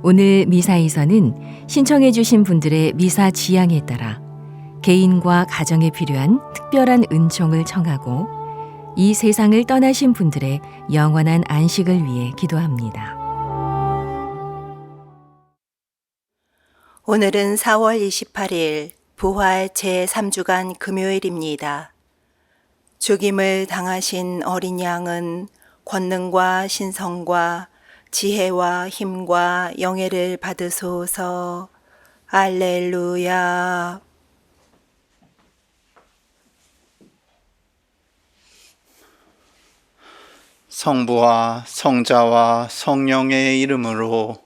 오늘 미사에서는 신청해 주신 분들의 미사 지향에 따라 개인과 가정에 필요한 특별한 은총을 청하고 이 세상을 떠나신 분들의 영원한 안식을 위해 기도합니다. 오늘은 4월 28일 부활 제3주간 금요일입니다. 죽임을 당하신 어린 양은 권능과 신성과 지혜와 힘과 영예를 받으소서. 알렐루야. 성부와 성자와 성령의 이름으로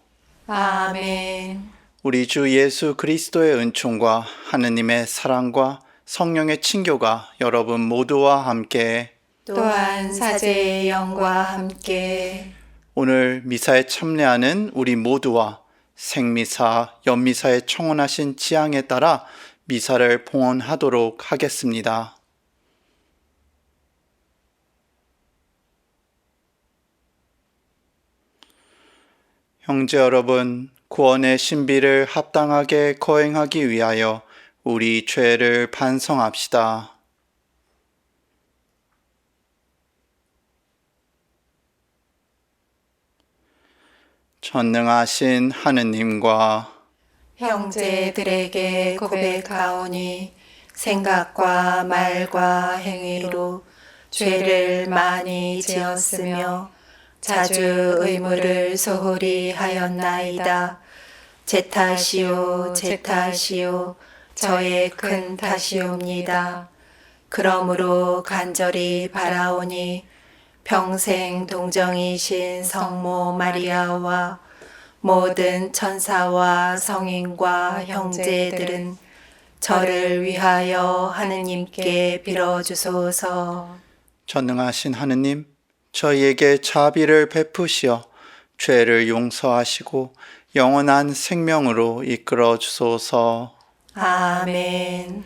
아멘. 우리 주 예수 그리스도의 은총과 하느님의 사랑과 성령의 친교가 여러분 모두와 함께 또한 사제의 영과 함께 오늘 미사에 참여하는 우리 모두와 생미사, 연미사에 청원하신 지향에 따라 미사를 봉헌하도록 하겠습니다. 형제 여러분, 구원의 신비를 합당하게 거행하기 위하여 우리 죄를 반성합시다. 전능하신 하느님과 형제들에게 고백하오니 생각과 말과 행위로 죄를 많이 지었으며 자주 의무를 소홀히 하였나이다. 제 탓이요, 제 탓이요, 저의 큰 탓이옵니다. 그러므로 간절히 바라오니 평생 동정이신 성모 마리아와 모든 천사와 성인과 형제들은 저를 위하여 하느님께 빌어주소서. 전능하신 하느님, 저희에게 자비를 베푸시어 죄를 용서하시고 영원한 생명으로 이끌어 주소서. 아멘.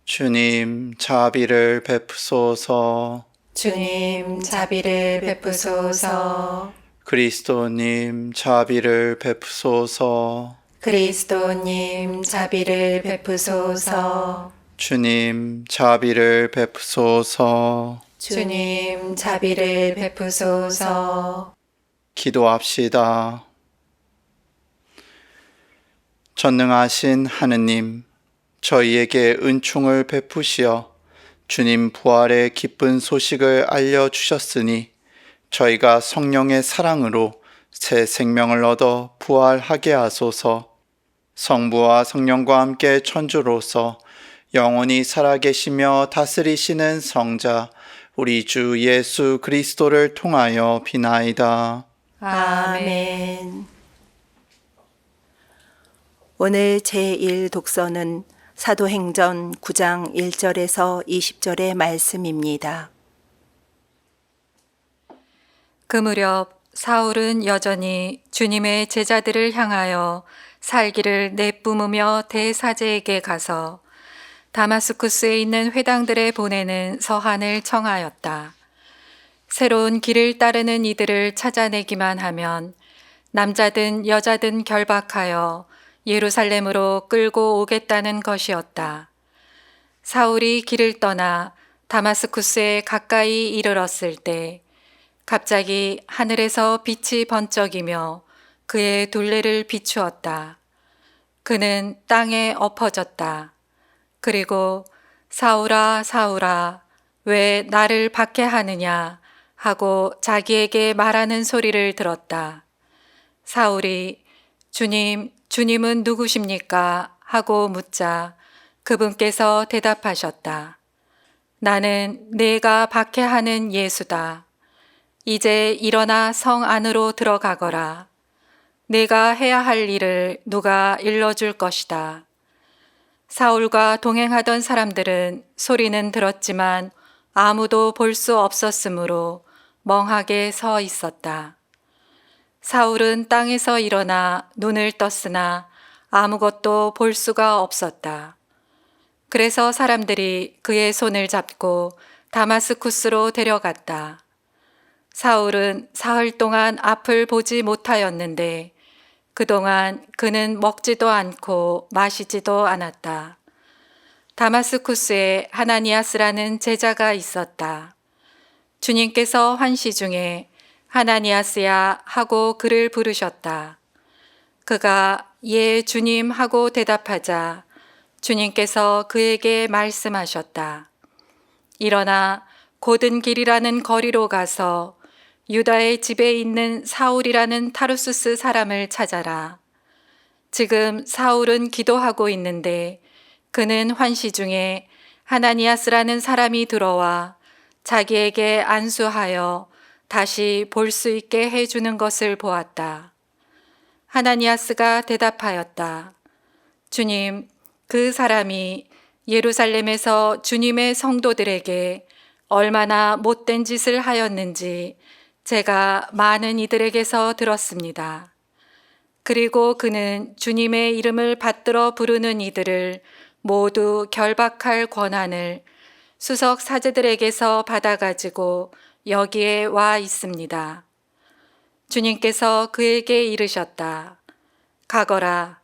주님, 자비를 베푸소서. 주님, 자비를 베푸소서. 그리스도님, 자비를 베푸소서. 그리스도님, 자비를 베푸소서. 주님, 자비를 베푸소서. 주님, 자비를 베푸소서. 기도합시다. 전능하신 하느님, 저희에게 은총을 베푸시어 주님 부활의 기쁜 소식을 알려주셨으니 저희가 성령의 사랑으로 새 생명을 얻어 부활하게 하소서. 성부와 성령과 함께 천주로서 영원히 살아계시며 다스리시는 성자 우리 주 예수 그리스도를 통하여 비나이다. 아멘. 오늘 제1독서는 사도행전 9장 1절에서 20절의 말씀입니다. 그 무렵 사울은 여전히 주님의 제자들을 향하여 살기를 내뿜으며 대사제에게 가서 다마스쿠스에 있는 회당들에 보내는 서한을 청하였다. 새로운 길을 따르는 이들을 찾아내기만 하면 남자든 여자든 결박하여 예루살렘으로 끌고 오겠다는 것이었다. 사울이 길을 떠나 다마스쿠스에 가까이 이르렀을 때 갑자기 하늘에서 빛이 번쩍이며 그의 둘레를 비추었다. 그는 땅에 엎어졌다. 그리고 사울아, 사울아, 왜 나를 박해하느냐 하고 자기에게 말하는 소리를 들었다. 사울이 주님은 누구십니까? 하고 묻자 그분께서 대답하셨다. 나는 내가 박해하는 예수다. 이제 일어나 성 안으로 들어가거라. 내가 해야 할 일을 누가 일러줄 것이다. 사울과 동행하던 사람들은 소리는 들었지만 아무도 볼 수 없었으므로 멍하게 서 있었다. 사울은 땅에서 일어나 눈을 떴으나 아무것도 볼 수가 없었다. 그래서 사람들이 그의 손을 잡고 다마스쿠스로 데려갔다. 사울은 사흘 동안 앞을 보지 못하였는데 그동안 그는 먹지도 않고 마시지도 않았다. 다마스쿠스에 하나니아스라는 제자가 있었다. 주님께서 환시 중에 하나니아스야 하고 그를 부르셨다. 그가 예 주님 하고 대답하자 주님께서 그에게 말씀하셨다. 일어나 곧은 길이라는 거리로 가서 유다의 집에 있는 사울이라는 타르수스 사람을 찾아라. 지금 사울은 기도하고 있는데 그는 환시 중에 하나니아스라는 사람이 들어와 자기에게 안수하여 다시 볼 수 있게 해주는 것을 보았다. 하나니아스가 대답하였다. 주님, 그 사람이 예루살렘에서 주님의 성도들에게 얼마나 못된 짓을 하였는지 제가 많은 이들에게서 들었습니다. 그리고 그는 주님의 이름을 받들어 부르는 이들을 모두 결박할 권한을 수석 사제들에게서 받아가지고 여기에 와 있습니다. 주님께서 그에게 이르셨다. 가거라.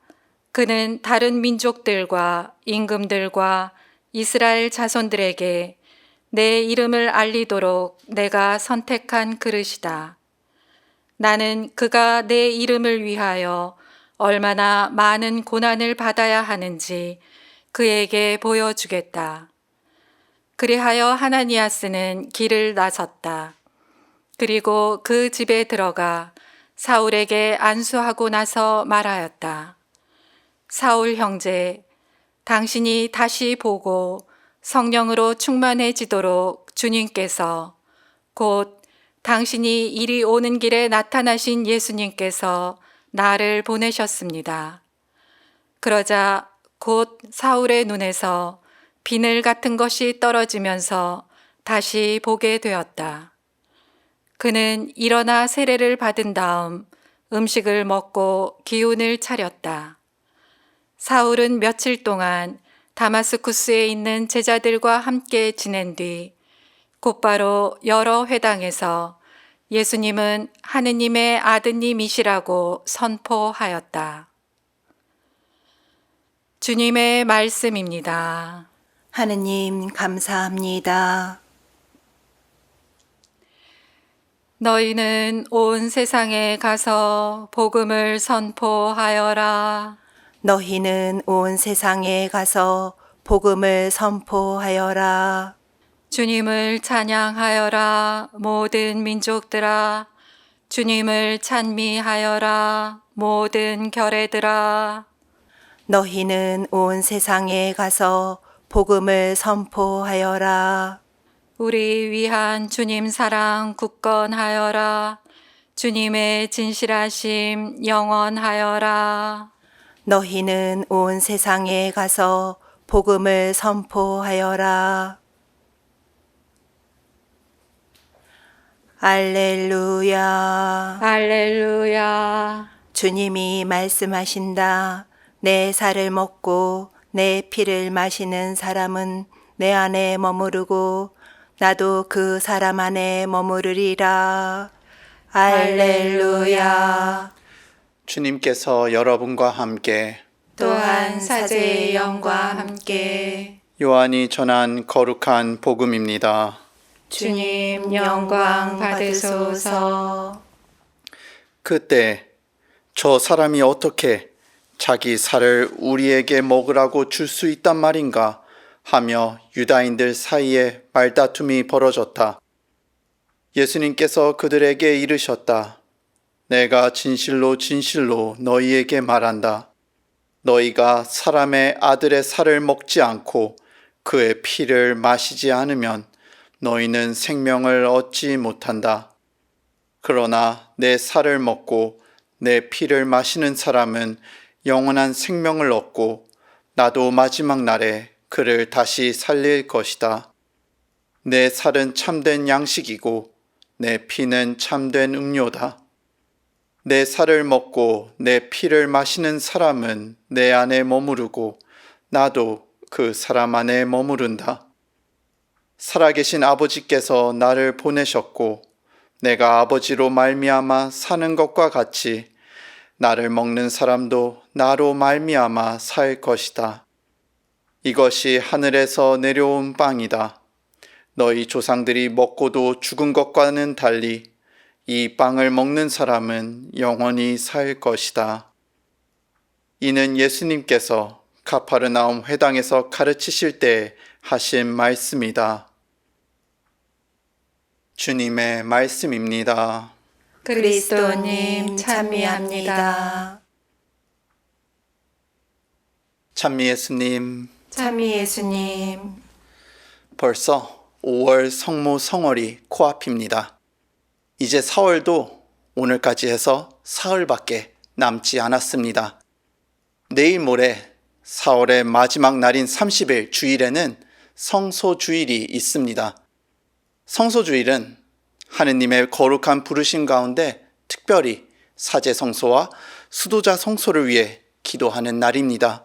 그는 다른 민족들과 임금들과 이스라엘 자손들에게 내 이름을 알리도록 내가 선택한 그릇이다. 나는 그가 내 이름을 위하여 얼마나 많은 고난을 받아야 하는지 그에게 보여주겠다. 그리하여 하나니아스는 길을 나섰다. 그리고 그 집에 들어가 사울에게 안수하고 나서 말하였다. 사울 형제, 당신이 다시 보고 성령으로 충만해지도록 주님께서 곧 당신이 이리 오는 길에 나타나신 예수님께서 나를 보내셨습니다. 그러자 곧 사울의 눈에서 비늘 같은 것이 떨어지면서 다시 보게 되었다. 그는 일어나 세례를 받은 다음 음식을 먹고 기운을 차렸다. 사울은 며칠 동안 다마스쿠스에 있는 제자들과 함께 지낸 뒤 곧바로 여러 회당에서 예수님은 하느님의 아드님이시라고 선포하였다. 주님의 말씀입니다. 하느님 감사합니다. 너희는 온 세상에 가서 복음을 선포하여라. 너희는 온 세상에 가서 복음을 선포하여라. 주님을 찬양하여라 모든 민족들아. 주님을 찬미하여라 모든 결애들아. 너희는 온 세상에 가서 복음을 선포하여라. 우리 위한 주님 사랑 굳건하여라. 주님의 진실하심 영원하여라. 너희는 온 세상에 가서 복음을 선포하여라. 알렐루야. 할렐루야. 주님이 말씀하신다. 내 살을 먹고 내 피를 마시는 사람은 내 안에 머무르고 나도 그 사람 안에 머무르리라. 알렐루야. 주님께서 여러분과 함께 또한 사제의 영과 함께 요한이 전한 거룩한 복음입니다. 주님 영광 받으소서. 그때 저 사람이 어떻게 자기 살을 우리에게 먹으라고 줄 수 있단 말인가 하며 유다인들 사이에 말다툼이 벌어졌다. 예수님께서 그들에게 이르셨다. 내가 진실로 진실로 너희에게 말한다. 너희가 사람의 아들의 살을 먹지 않고 그의 피를 마시지 않으면 너희는 생명을 얻지 못한다. 그러나 내 살을 먹고 내 피를 마시는 사람은 영원한 생명을 얻고 나도 마지막 날에 그를 다시 살릴 것이다. 내 살은 참된 양식이고 내 피는 참된 음료다. 내 살을 먹고 내 피를 마시는 사람은 내 안에 머무르고 나도 그 사람 안에 머무른다. 살아계신 아버지께서 나를 보내셨고 내가 아버지로 말미암아 사는 것과 같이 나를 먹는 사람도 나로 말미암아 살 것이다. 이것이 하늘에서 내려온 빵이다. 너희 조상들이 먹고도 죽은 것과는 달리 이 빵을 먹는 사람은 영원히 살 것이다. 이는 예수님께서 가파르나움 회당에서 가르치실 때 하신 말씀이다. 주님의 말씀입니다. 그리스도님 찬미합니다. 찬미 예수님, 찬미 예수님. 벌써 5월 성모 성월이 코앞입니다. 이제 4월도 오늘까지 해서 사흘밖에 남지 않았습니다. 내일 모레 4월의 마지막 날인 30일 주일에는 성소주일이 있습니다. 성소주일은 하느님의 거룩한 부르심 가운데 특별히 사제 성소와 수도자 성소를 위해 기도하는 날입니다.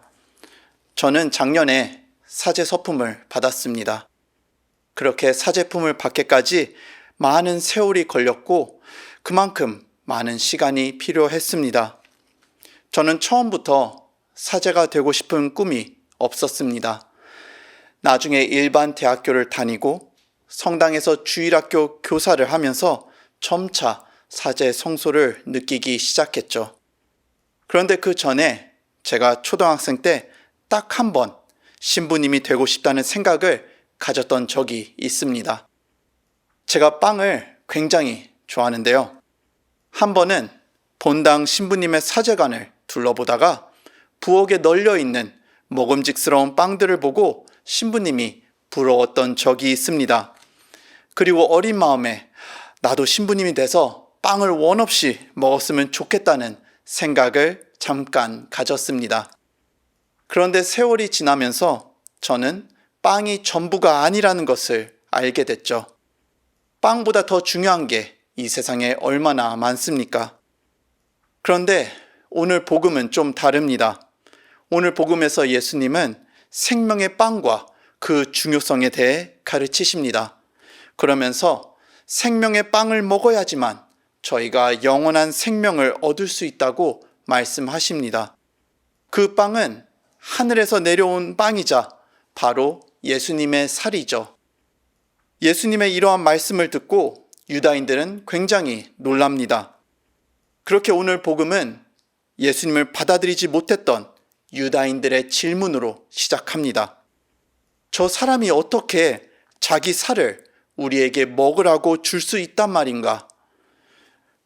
저는 작년에 사제 서품을 받았습니다. 그렇게 사제품을 받기까지 많은 세월이 걸렸고 그만큼 많은 시간이 필요했습니다. 저는 처음부터 사제가 되고 싶은 꿈이 없었습니다. 나중에 일반 대학교를 다니고 성당에서 주일학교 교사를 하면서 점차 사제 성소를 느끼기 시작했죠. 그런데 그 전에 제가 초등학생 때 딱 한 번 신부님이 되고 싶다는 생각을 가졌던 적이 있습니다. 제가 빵을 굉장히 좋아하는데요. 한 번은 본당 신부님의 사제관을 둘러보다가 부엌에 널려있는 먹음직스러운 빵들을 보고 신부님이 부러웠던 적이 있습니다. 그리고 어린 마음에 나도 신부님이 돼서 빵을 원 없이 먹었으면 좋겠다는 생각을 잠깐 가졌습니다. 그런데 세월이 지나면서 저는 빵이 전부가 아니라는 것을 알게 됐죠. 빵보다 더 중요한 게 이 세상에 얼마나 많습니까? 그런데 오늘 복음은 좀 다릅니다. 오늘 복음에서 예수님은 생명의 빵과 그 중요성에 대해 가르치십니다. 그러면서 생명의 빵을 먹어야지만 저희가 영원한 생명을 얻을 수 있다고 말씀하십니다. 그 빵은 하늘에서 내려온 빵이자 바로 예수님의 살이죠. 예수님의 이러한 말씀을 듣고 유다인들은 굉장히 놀랍니다. 그렇게 오늘 복음은 예수님을 받아들이지 못했던 유다인들의 질문으로 시작합니다. 저 사람이 어떻게 자기 살을 우리에게 먹으라고 줄 수 있단 말인가?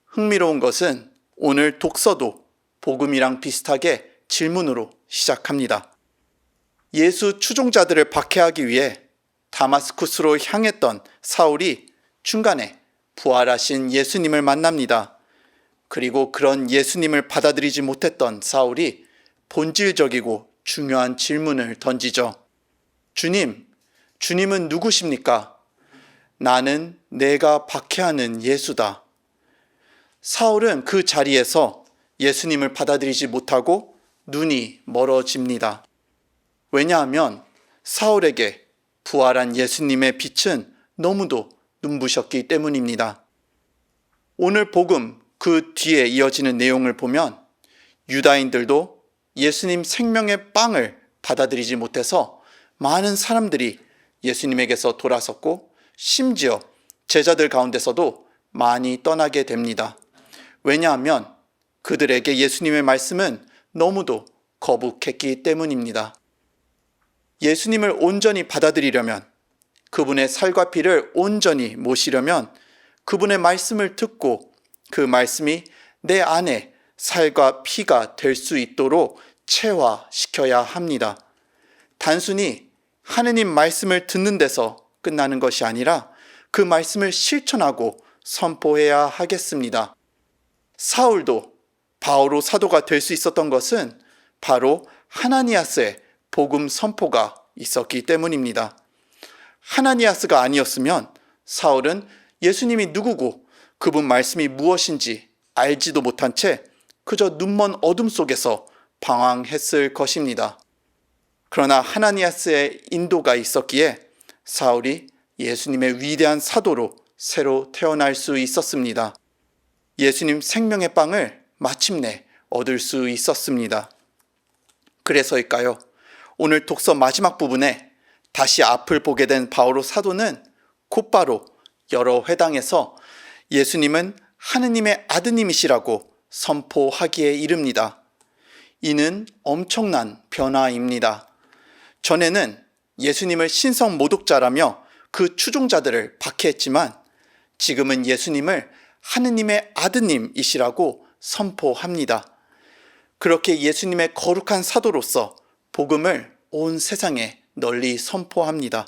흥미로운 것은 오늘 독서도 복음이랑 비슷하게 질문으로 시작합니다. 예수 추종자들을 박해하기 위해 다마스쿠스로 향했던 사울이 중간에 부활하신 예수님을 만납니다. 그리고 그런 예수님을 받아들이지 못했던 사울이 본질적이고 중요한 질문을 던지죠. 주님은 누구십니까? 나는 내가 박해하는 예수다. 사울은 그 자리에서 예수님을 받아들이지 못하고 눈이 멀어집니다. 왜냐하면 사울에게 부활한 예수님의 빛은 너무도 눈부셨기 때문입니다. 오늘 복음 그 뒤에 이어지는 내용을 보면 유다인들도 예수님 생명의 빵을 받아들이지 못해서 많은 사람들이 예수님에게서 돌아섰고 심지어 제자들 가운데서도 많이 떠나게 됩니다. 왜냐하면 그들에게 예수님의 말씀은 너무도 거북했기 때문입니다. 예수님을 온전히 받아들이려면, 그분의 살과 피를 온전히 모시려면 그분의 말씀을 듣고 그 말씀이 내 안에 살과 피가 될 수 있도록 체화시켜야 합니다. 단순히 하느님 말씀을 듣는 데서 끝나는 것이 아니라 그 말씀을 실천하고 선포해야 하겠습니다. 사울도 바오로 사도가 될 수 있었던 것은 바로 하나니아스의 복음 선포가 있었기 때문입니다. 하나니아스가 아니었으면 사울은 예수님이 누구고 그분 말씀이 무엇인지 알지도 못한 채 그저 눈먼 어둠 속에서 방황했을 것입니다. 그러나 하나니아스의 인도가 있었기에 사울이 예수님의 위대한 사도로 새로 태어날 수 있었습니다. 예수님 생명의 빵을 마침내 얻을 수 있었습니다. 그래서일까요? 오늘 독서 마지막 부분에 다시 앞을 보게 된 바오로 사도는 곧바로 여러 회당에서 예수님은 하느님의 아드님이시라고 선포하기에 이릅니다. 이는 엄청난 변화입니다. 전에는 예수님을 신성 모독자라며 그 추종자들을 박해했지만 지금은 예수님을 하느님의 아드님이시라고 선포합니다. 그렇게 예수님의 거룩한 사도로서 복음을 온 세상에 널리 선포합니다.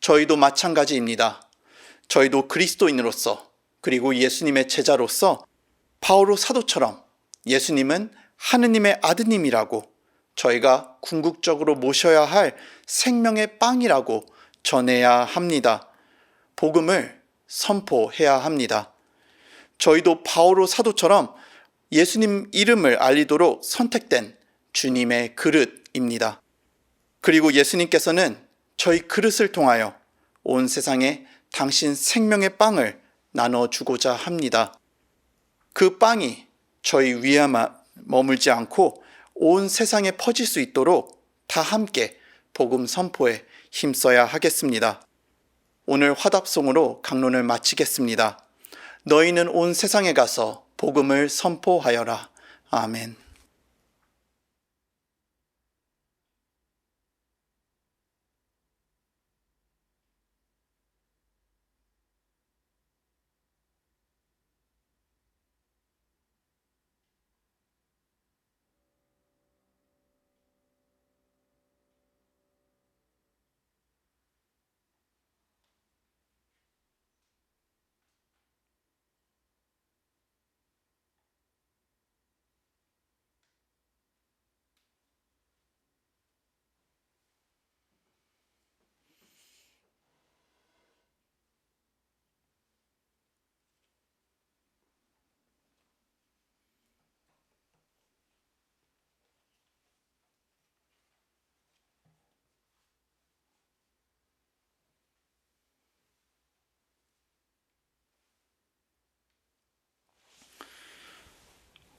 저희도 마찬가지입니다. 저희도 그리스도인으로서 그리고 예수님의 제자로서 바오로 사도처럼 예수님은 하느님의 아드님이라고 저희가 궁극적으로 모셔야 할 생명의 빵이라고 전해야 합니다. 복음을 선포해야 합니다. 저희도 바오로 사도처럼 예수님 이름을 알리도록 선택된 주님의 그릇입니다. 그리고 예수님께서는 저희 그릇을 통하여 온 세상에 당신 생명의 빵을 나눠주고자 합니다. 그 빵이 저희 위에만 머물지 않고 온 세상에 퍼질 수 있도록 다 함께 복음 선포에 힘써야 하겠습니다. 오늘 화답송으로 강론을 마치겠습니다. 너희는 온 세상에 가서 복음을 선포하여라. 아멘.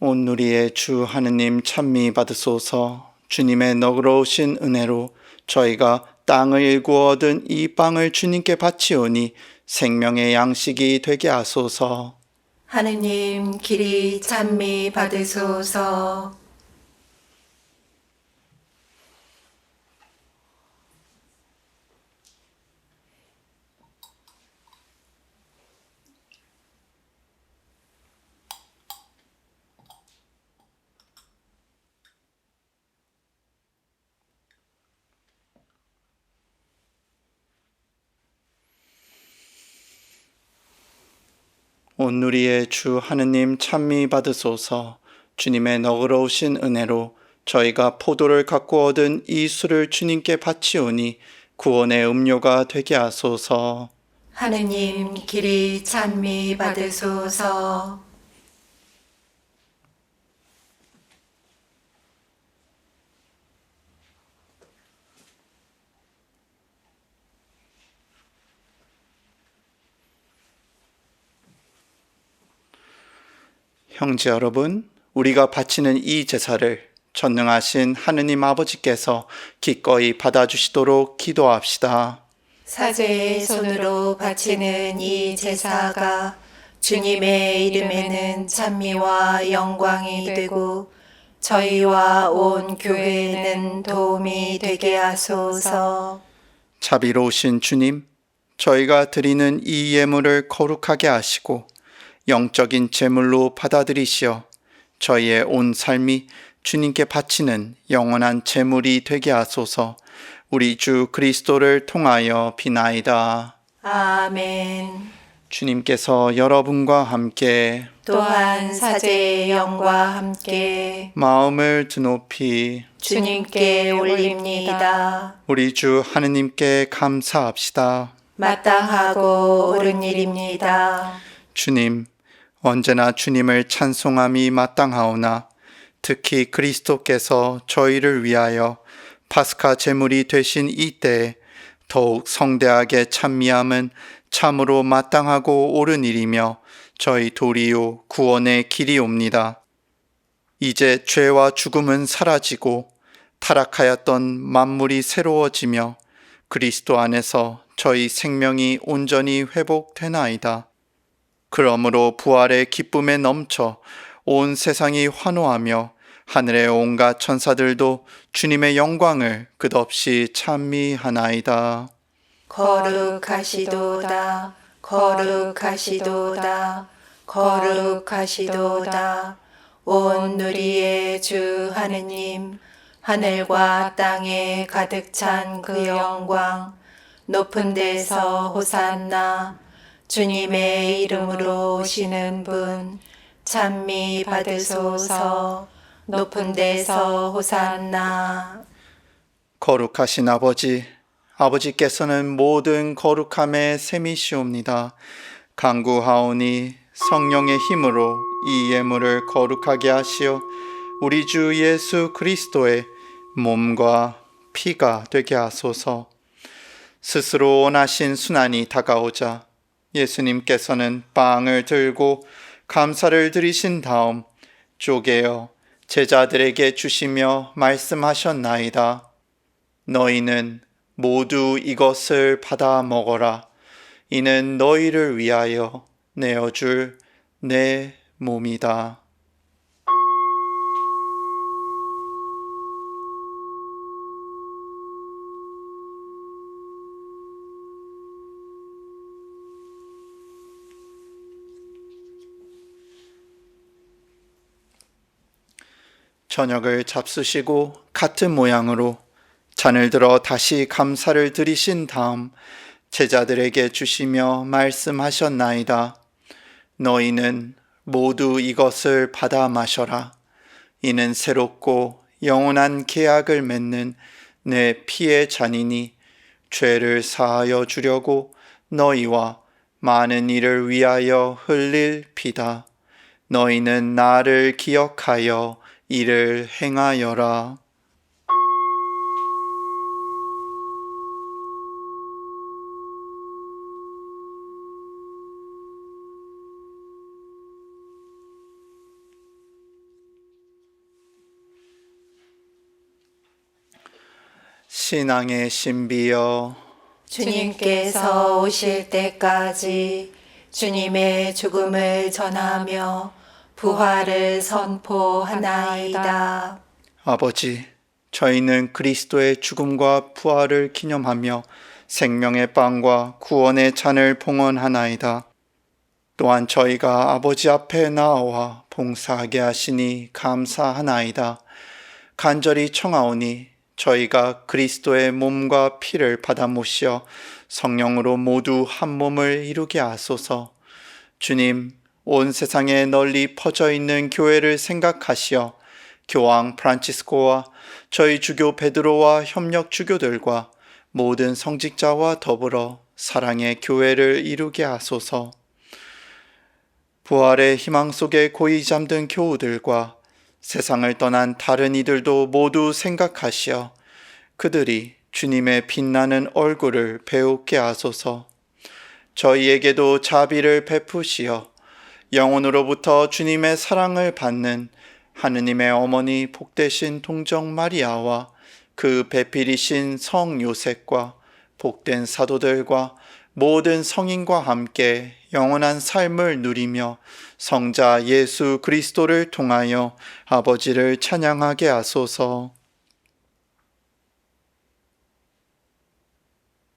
온 누리의 주 하느님 찬미 받으소서. 주님의 너그러우신 은혜로 저희가 땅을 일구어 얻은 이 빵을 주님께 바치오니 생명의 양식이 되게 하소서. 하느님 길이 찬미 받으소서. 온 누리의 주 하느님 찬미 받으소서. 주님의 너그러우신 은혜로 저희가 포도를 갖고 얻은 이 술을 주님께 바치오니 구원의 음료가 되게 하소서. 하느님 길이 찬미 받으소서. 형제 여러분, 우리가 바치는 이 제사를 전능하신 하느님 아버지께서 기꺼이 받아주시도록 기도합시다. 사제의 손으로 바치는 이 제사가 주님의 이름에는 찬미와 영광이 되고 저희와 온 교회에는 도움이 되게 하소서. 자비로우신 주님, 저희가 드리는 이 예물을 거룩하게 하시고 영적인 제물로 받아들이시어 저희의 온 삶이 주님께 바치는 영원한 제물이 되게 하소서. 우리 주 그리스도를 통하여 비나이다. 아멘. 주님께서 여러분과 함께 또한 사제의 영과 함께 마음을 드높이 주님께 올립니다. 우리 주 하느님께 감사합시다. 마땅하고 옳은 일입니다. 주님, 언제나 주님을 찬송함이 마땅하오나 특히 그리스도께서 저희를 위하여 파스카 제물이 되신 이때에 더욱 성대하게 찬미함은 참으로 마땅하고 옳은 일이며 저희 도리요 구원의 길이옵니다. 이제 죄와 죽음은 사라지고 타락하였던 만물이 새로워지며 그리스도 안에서 저희 생명이 온전히 회복되나이다. 그러므로 부활의 기쁨에 넘쳐 온 세상이 환호하며 하늘의 온갖 천사들도 주님의 영광을 끝없이 찬미하나이다. 거룩하시도다, 거룩하시도다, 거룩하시도다. 온 누리의 주 하느님, 하늘과 땅에 가득 찬 그 영광, 높은 데서 호산나. 주님의 이름으로 오시는 분, 찬미 받으소서. 높은 데서 호산나. 거룩하신 아버지, 아버지께서는 모든 거룩함의 셈이시옵니다. 간구하오니 성령의 힘으로 이 예물을 거룩하게 하시어 우리 주 예수 그리스도의 몸과 피가 되게 하소서. 스스로 원하신 순환이 다가오자 예수님께서는 빵을 들고 감사를 드리신 다음 쪼개어 제자들에게 주시며 말씀하셨나이다. 너희는 모두 이것을 받아 먹어라. 이는 너희를 위하여 내어줄 내 몸이다. 저녁을 잡수시고 같은 모양으로 잔을 들어 다시 감사를 드리신 다음 제자들에게 주시며 말씀하셨나이다. 너희는 모두 이것을 받아 마셔라. 이는 새롭고 영원한 계약을 맺는 내 피의 잔이니 죄를 사하여 주려고 너희와 많은 이를 위하여 흘릴 피다. 너희는 나를 기억하여 이를 행하여라. 신앙의 신비여, 주님께서 오실 때까지 주님의 죽음을 전하며 부활을 선포하나이다. 아버지, 저희는 그리스도의 죽음과 부활을 기념하며 생명의 빵과 구원의 잔을 봉헌하나이다. 또한 저희가 아버지 앞에 나와 봉사하게 하시니 감사하나이다. 간절히 청하오니 저희가 그리스도의 몸과 피를 받아 모시어 성령으로 모두 한 몸을 이루게 하소서. 주님, 온 세상에 널리 퍼져 있는 교회를 생각하시어 교황 프란치스코와 저희 주교 베드로와 협력 주교들과 모든 성직자와 더불어 사랑의 교회를 이루게 하소서. 부활의 희망 속에 고이 잠든 교우들과 세상을 떠난 다른 이들도 모두 생각하시어 그들이 주님의 빛나는 얼굴을 배우게 하소서. 저희에게도 자비를 베푸시어 영혼으로부터 주님의 사랑을 받는 하느님의 어머니 복되신 동정 마리아와 그 배필이신 성 요셉과 복된 사도들과 모든 성인과 함께 영원한 삶을 누리며 성자 예수 그리스도를 통하여 아버지를 찬양하게 하소서.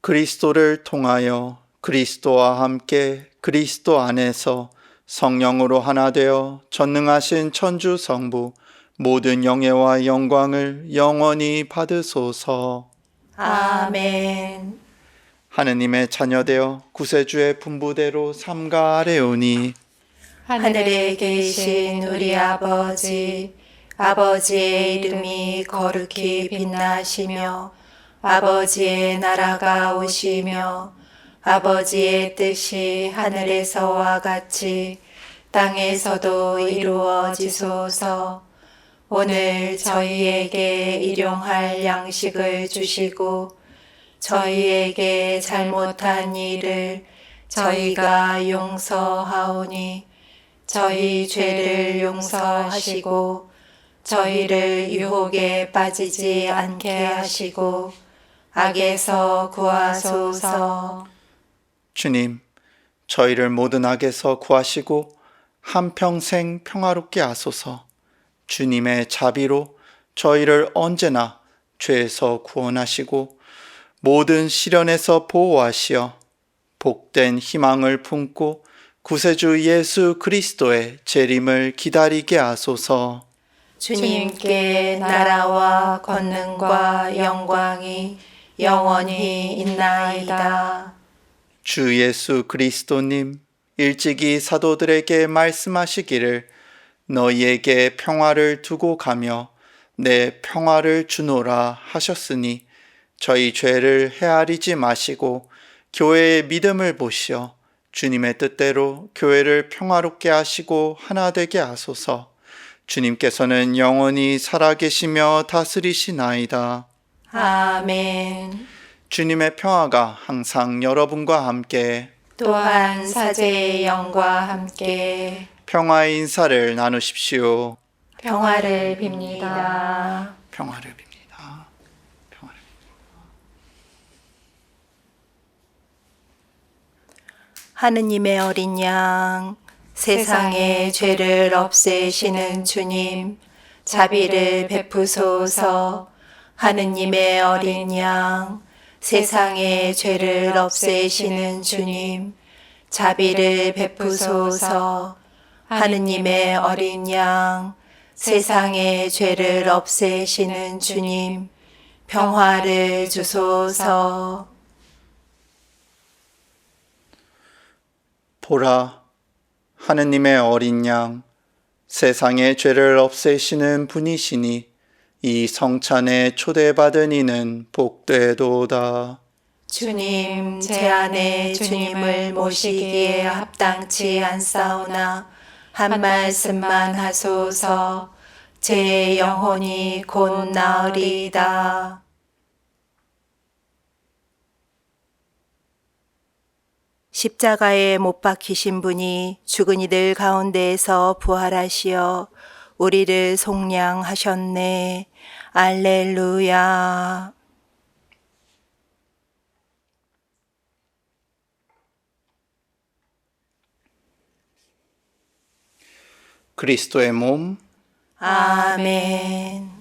그리스도를 통하여 그리스도와 함께 그리스도 안에서 성령으로 하나 되어 전능하신 천주 성부 모든 영예와 영광을 영원히 받으소서. 아멘. 하느님의 자녀되어 구세주의 분부대로 삼가하래오니 하늘에 계신 우리 아버지, 아버지의 이름이 거룩히 빛나시며 아버지의 나라가 오시며 아버지의 뜻이 하늘에서와 같이 땅에서도 이루어지소서. 오늘 저희에게 일용할 양식을 주시고 저희에게 잘못한 일을 저희가 용서하오니 저희 죄를 용서하시고 저희를 유혹에 빠지지 않게 하시고 악에서 구하소서. 주님, 저희를 모든 악에서 구하시고 한평생 평화롭게 하소서. 주님의 자비로 저희를 언제나 죄에서 구원하시고 모든 시련에서 보호하시어 복된 희망을 품고 구세주 예수 그리스도의 재림을 기다리게 하소서. 주님께 나라와 권능과 영광이 영원히 있나이다. 주 예수 그리스도님, 일찍이 사도들에게 말씀하시기를 너희에게 평화를 두고 가며 내 평화를 주노라 하셨으니 저희 죄를 헤아리지 마시고 교회의 믿음을 보시어 주님의 뜻대로 교회를 평화롭게 하시고 하나 되게 하소서. 주님께서는 영원히 살아계시며 다스리시나이다. 아멘. 주님의 평화가 항상 여러분과 함께 또한 사제의 영과 함께 평화의 인사를 나누십시오. 평화를 빕니다. 평화를 빕니다. 평화를 하느님의 어린 양, 세상의 죄를 없애시는 주님, 자비를 베푸소서. 하느님의 어린 양, 세상의 죄를 없애시는 주님, 자비를 베푸소서. 하느님의 어린 양, 세상의 죄를 없애시는 주님, 평화를 주소서. 보라, 하느님의 어린 양, 세상의 죄를 없애시는 분이시니 이 성찬에 초대받은 이는 복되도다. 주님, 제 안에 주님을 모시기에 합당치 않사오나 한 말씀만 하소서. 제 영혼이 곧 나으리이다. 십자가에 못 박히신 분이 죽은 이들 가운데에서 부활하시어 우리를 속량하셨네. 알렐루야. 그리스도의 몸, 아멘.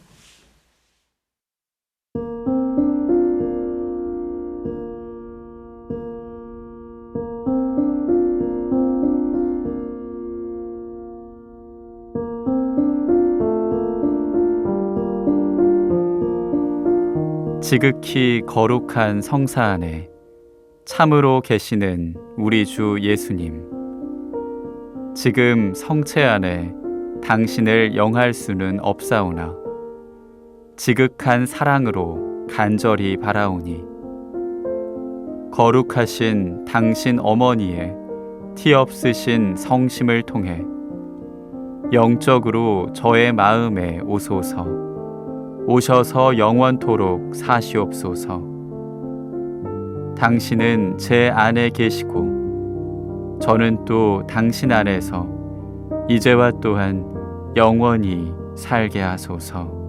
지극히 거룩한 성사 안에 참으로 계시는 우리 주 예수님, 지금 성체 안에 당신을 영할 수는 없사오나 지극한 사랑으로 간절히 바라오니 거룩하신 당신 어머니의 티 없으신 성심을 통해 영적으로 저의 마음에 오소서. 오셔서 영원토록 사시옵소서. 당신은 제 안에 계시고 저는 또 당신 안에서 이제와 또한 영원히 살게 하소서.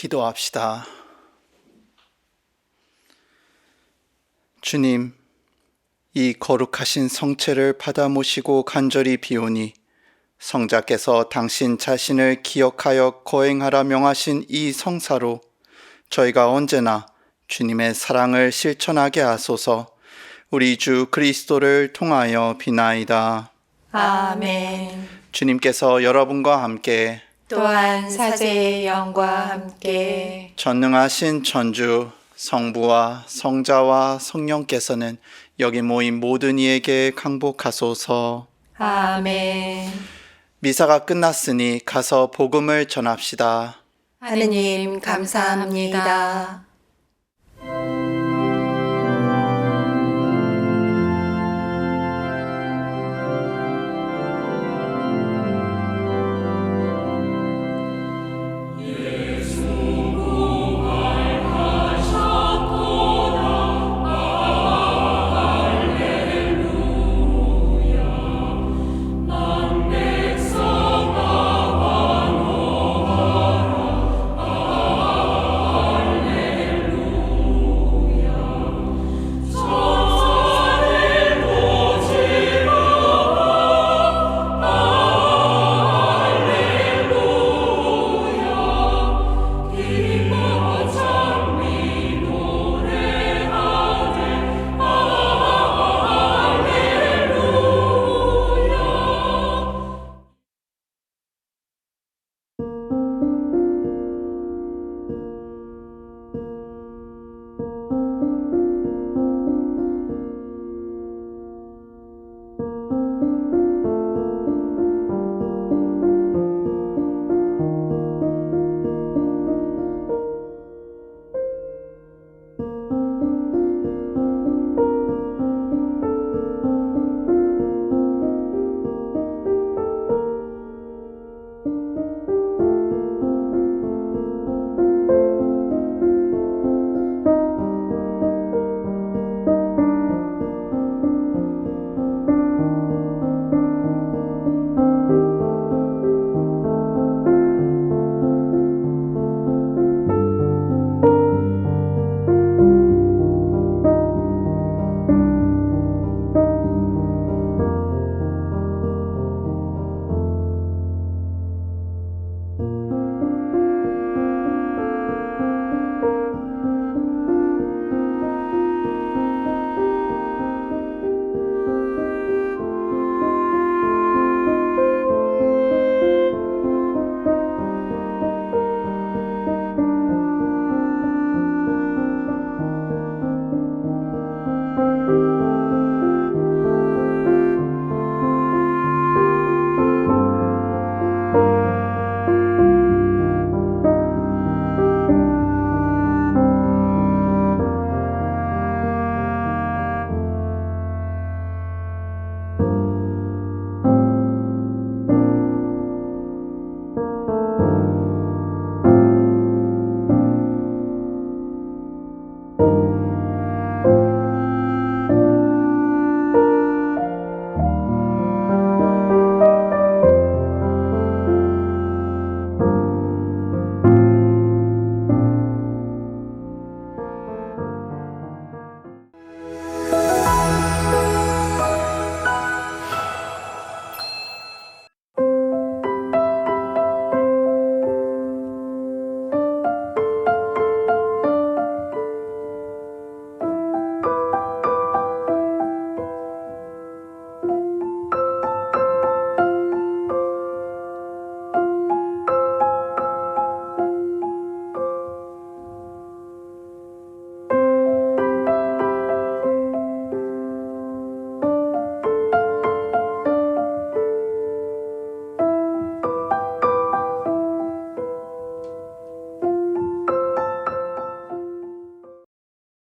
기도합시다. 주님, 이 거룩하신 성체를 받아 모시고 간절히 비오니 성자께서 당신 자신을 기억하여 거행하라 명하신 이 성사로 저희가 언제나 주님의 사랑을 실천하게 하소서. 우리 주 그리스도를 통하여 비나이다. 아멘. 주님께서 여러분과 함께 또한 사제의 영과 함께 전능하신 천주 성부와 성자와 성령께서는 여기 모인 모든 이에게 강복하소서. 아멘. 미사가 끝났으니 가서 복음을 전합시다. 하느님 감사합니다.